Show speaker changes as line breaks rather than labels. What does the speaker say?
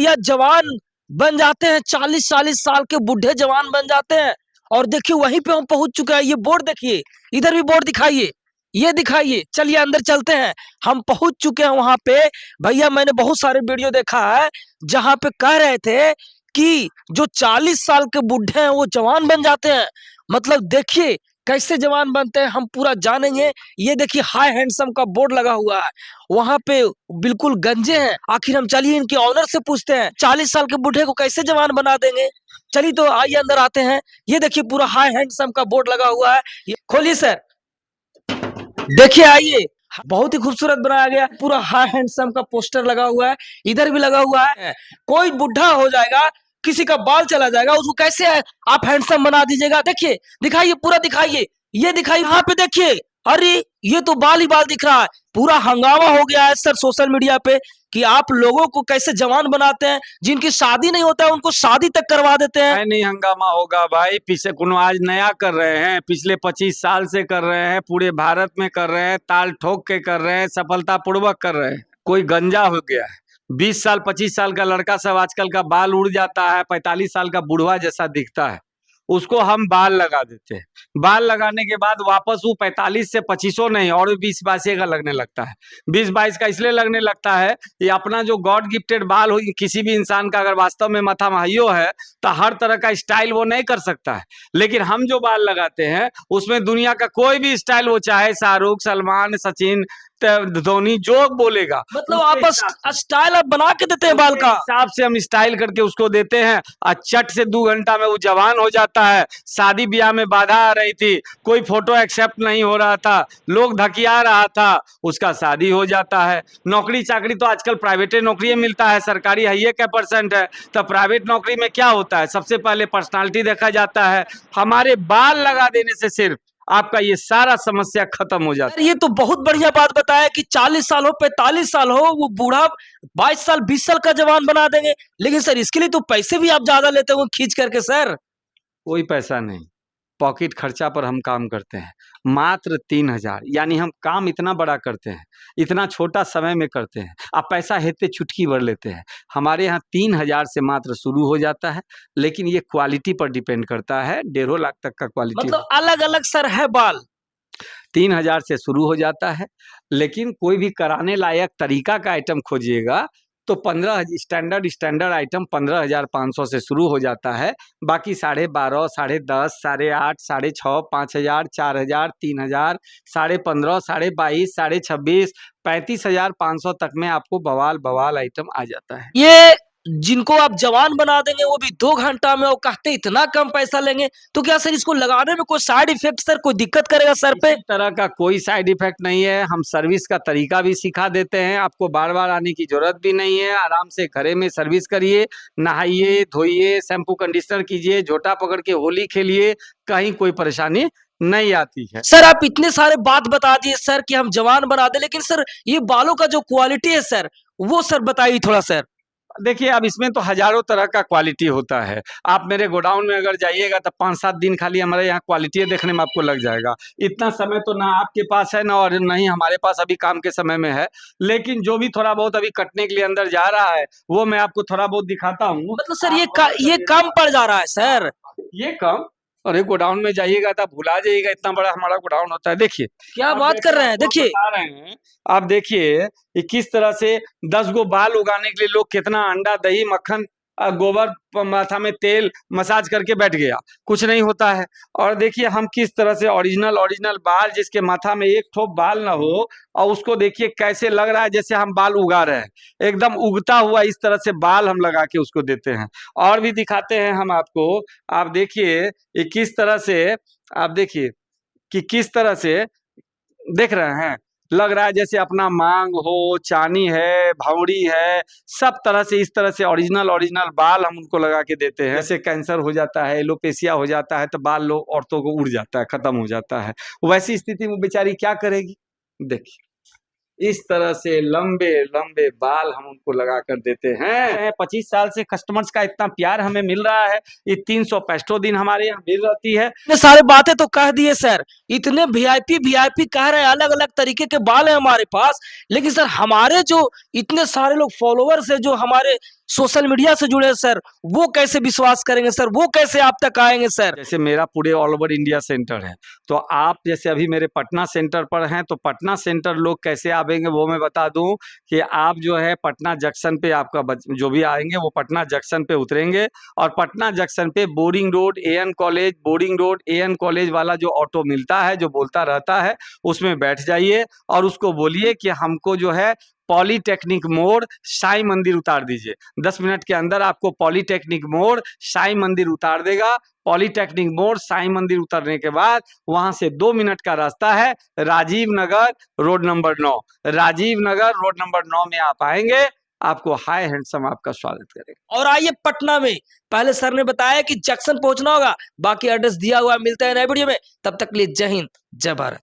भैया जवान बन जाते हैं, 40-40 साल के बूढ़े जवान बन जाते हैं। और देखिए वहीं पे हम पहुंच चुके हैं। ये बोर्ड देखिए, इधर भी बोर्ड दिखाइए, ये दिखाइए। चलिए अंदर चलते हैं, हम पहुंच चुके हैं वहां पे। भैया मैंने बहुत सारे वीडियो देखा है जहां पे कह रहे थे कि जो 40 साल के बूढ़े हैं वो जवान बन जाते हैं। मतलब देखिए कैसे जवान बनते हैं, हम पूरा जानेंगे। ये देखिए हाई हैंडसम का बोर्ड लगा हुआ है, वहां पे बिल्कुल गंजे हैं। आखिर हम चलिए इनके ऑनर से पूछते हैं 40 साल के बूढ़े को कैसे जवान बना देंगे। चलिए तो आइए अंदर आते हैं। ये देखिए पूरा हाई हैंडसम का बोर्ड लगा हुआ है, ये खोलिए सर। देखिए आइए, बहुत ही खूबसूरत बनाया गया, पूरा हाई हैंडसम का पोस्टर लगा हुआ है, इधर भी लगा हुआ है। कोई बुढ़ा हो जाएगा, किसी का बाल चला जाएगा, उसको कैसे आप हैंडसम बना दीजिएगा। देखिए दिखाइए, पूरा दिखाइए, ये दिखाइए, यहाँ पे देखिए। अरे ये तो बाल ही बाल दिख रहा है। पूरा हंगामा हो गया है सर सोशल मीडिया पे कि आप लोगों को कैसे जवान बनाते हैं, जिनकी शादी नहीं होता है उनको शादी तक करवा देते हैं।
नहीं हंगामा होगा भाई, पीछे कोनो आज नया कर रहे हैं, पिछले 25 साल से कर रहे हैं, पूरे भारत में कर रहे हैं, ताल ठोक के कर रहे हैं, सफलता पूर्वक कर रहे हैं। कोई गंजा हो गया है, 20 साल 25 साल का लड़का सब आजकल का बाल उड़ जाता है, 45 साल का बुढ़वा जैसा दिखता है, उसको हम बाल लगा देते हैं। बाल लगाने के बाद वापस वो 45 से 25 नहीं और 20-22 का लगने लगता है। 20-22 का इसलिए लगने लगता है ये अपना जो गॉड गिफ्टेड बाल हो, किसी भी इंसान का अगर वास्तव में माथा महाइयो है तो हर तरह का स्टाइल वो नहीं कर सकता है। लेकिन हम जो बाल लगाते हैं उसमें दुनिया का कोई भी स्टाइल, वो चाहे शाहरुख, सलमान, सचिन, धोनी, जो बोलेगा,
मतलब आप स्टाइल आप बना के देते हैं बाल का
हिसाब से हम स्टाइल करके उसको देते हैं और चट से 2 घंटा में वो जवान हो जाता है। शादी ब्याह में बाधा आ रही थी, कोई फोटो एक्सेप्ट नहीं हो रहा था, लोग धकिया रहा था, उसका शादी हो जाता है। नौकरी चाकरी तो आजकल प्राइवेट नौकरी मिलता है, सरकारी है क्या % है। तो प्राइवेट नौकरी में क्या होता है, सबसे पहले पर्सनालिटी देखा जाता है। हमारे बाल लगा देने से सिर्फ आपका ये सारा समस्या खत्म हो जाता है।
ये तो बहुत बढ़िया बात बताया कि 40 साल हो 45 साल हो, वो बूढ़ा 22 साल 20 साल का जवान बना देंगे। लेकिन सर इसके लिए तो पैसे भी आप ज्यादा लेते हो खींच करके सर।
कोई पैसा नहीं, पॉकेट खर्चा पर हम काम करते हैं, मात्र 3000। यानी हम काम इतना बड़ा करते हैं, इतना छोटा समय में करते हैं, आप पैसा हेते चुटकी भर लेते हैं। हमारे यहाँ 3000 से मात्र शुरू हो जाता है, लेकिन ये क्वालिटी पर डिपेंड करता है, 1.5 लाख तक का क्वालिटी।
मतलब अलग अलग सर है बाल।
3000 से शुरू हो जाता है, लेकिन कोई भी कराने लायक तरीका का आइटम खोजिएगा तो 15 स्टैंडर्ड आइटम 15,500 से शुरू हो जाता है। बाकी 12.5, 10.5, 8.5, 6.5, 5,000, 4,000, 3,000, 15.5, 22.5, 26.5, 35,500 तक में आपको बवाल आइटम आ जाता है।
ये जिनको आप जवान बना देंगे वो भी 2 घंटा में, और कहते इतना कम पैसा लेंगे, तो क्या सर इसको लगाने में कोई साइड इफेक्ट सर, कोई दिक्कत करेगा सर पे?
इस तरह का कोई साइड इफेक्ट नहीं है। हम सर्विस का तरीका भी सिखा देते हैं, आपको बार बार आने की जरूरत भी नहीं है। आराम से घरे में सर्विस करिए, नहाइए धोइए, शैम्पू कंडीशनर कीजिए, झोटा पकड़ के होली खेलिए, कहीं कोई परेशानी नहीं आती है।
सर आप इतने सारे बात बता दिए सर कि हम जवान बना दे, लेकिन सर ये बालों का जो क्वालिटी है सर, वो सर बताइए थोड़ा सर।
देखिए अब इसमें तो हजारों तरह का क्वालिटी होता है। आप मेरे गोडाउन में अगर जाइएगा तो 5-7 दिन खाली हमारे यहाँ क्वालिटी देखने में आपको लग जाएगा। इतना समय तो ना आपके पास है ना, और नहीं हमारे पास अभी काम के समय में है। लेकिन जो भी थोड़ा बहुत अभी कटने के लिए अंदर जा रहा है वो मैं आपको थोड़ा बहुत दिखाता हूँ।
मतलब सर ये कम पड़ जा रहा है सर।
ये कम, और एक गोडाउन में जाइएगा तो भुला जाइएगा, इतना बड़ा हमारा गोडाउन होता है। देखिए
क्या बात कर रहे हैं, देखिए
बता रहे हैं आप, देखिए ये किस तरह से 10 गो बाल उगाने के लिए लोग कितना अंडा, दही, मक्खन, गोबर, माथा में तेल मसाज करके बैठ गया, कुछ नहीं होता है। और देखिए हम किस तरह से ओरिजिनल बाल, जिसके माथा में एक ठोप बाल ना हो, और उसको देखिए कैसे लग रहा है जैसे हम बाल उगा रहे हैं, एकदम उगता हुआ इस तरह से बाल हम लगा के उसको देते हैं। और भी दिखाते हैं हम आपको, आप देखिए ये किस तरह से, आप देखिए कि किस तरह से देख रहे हैं, लग रहा है जैसे अपना मांग हो, चानी है, भौरी है, सब तरह से इस तरह से ओरिजिनल बाल हम उनको लगा के देते हैं। जैसे कैंसर हो जाता है, एलोपेशिया हो जाता है तो बाल लोग औरतों को उड़ जाता है, खत्म हो जाता है। वैसी स्थिति में बेचारी क्या करेगी, देखिए इस तरह से लंबे बाल हम उनको लगा कर देते हैं। 25 साल से कस्टमर्स का इतना प्यार हमें मिल रहा है, ये 365 दिन हमारे यहाँ मिल रहती है।
इतने सारे बातें तो कह दिए सर, इतने वीआईपी कह रहे हैं, अलग अलग तरीके के बाल है हमारे पास। लेकिन सर हमारे जो इतने सारे लोग फॉलोअर्स है, जो हमारे सोशल मीडिया से जुड़े हैं सर, वो कैसे विश्वास करेंगे सर, वो कैसे आप तक आएंगे सर?
जैसे मेरा पूरे ऑल ओवर इंडिया सेंटर है, तो आप जैसे अभी मेरे पटना सेंटर पर हैं, तो पटना सेंटर लोग कैसे आवेंगे वो मैं बता दूं कि आप जो है पटना जंक्शन पे आपका जो भी आएंगे वो पटना जंक्शन पे उतरेंगे, और पटना जंक्शन पे Boring Road AN college, Boring Road AN college वाला जो ऑटो मिलता है, जो बोलता रहता है, उसमें बैठ जाइए और उसको बोलिए कि हमको जो है पॉलीटेक्निक मोड़ साई मंदिर उतार दीजिए। 10 मिनट के अंदर आपको पॉलीटेक्निक मोड़ साई मंदिर उतार देगा। पॉलीटेक्निक मोड़ साई मंदिर उतरने के बाद वहां से 2 मिनट का रास्ता है, Rajiv Nagar road number 9, Rajiv Nagar road number 9 में आप आएंगे, आपको हाय हैंडसम आपका स्वागत करेगा।
और आइए पटना में, पहले सर ने बताया कि जंक्शन पहुंचना होगा, बाकी एड्रेस दिया हुआ है, मिलता है नए वीडियो में, तब तक के लिए जय हिंद जय भारत।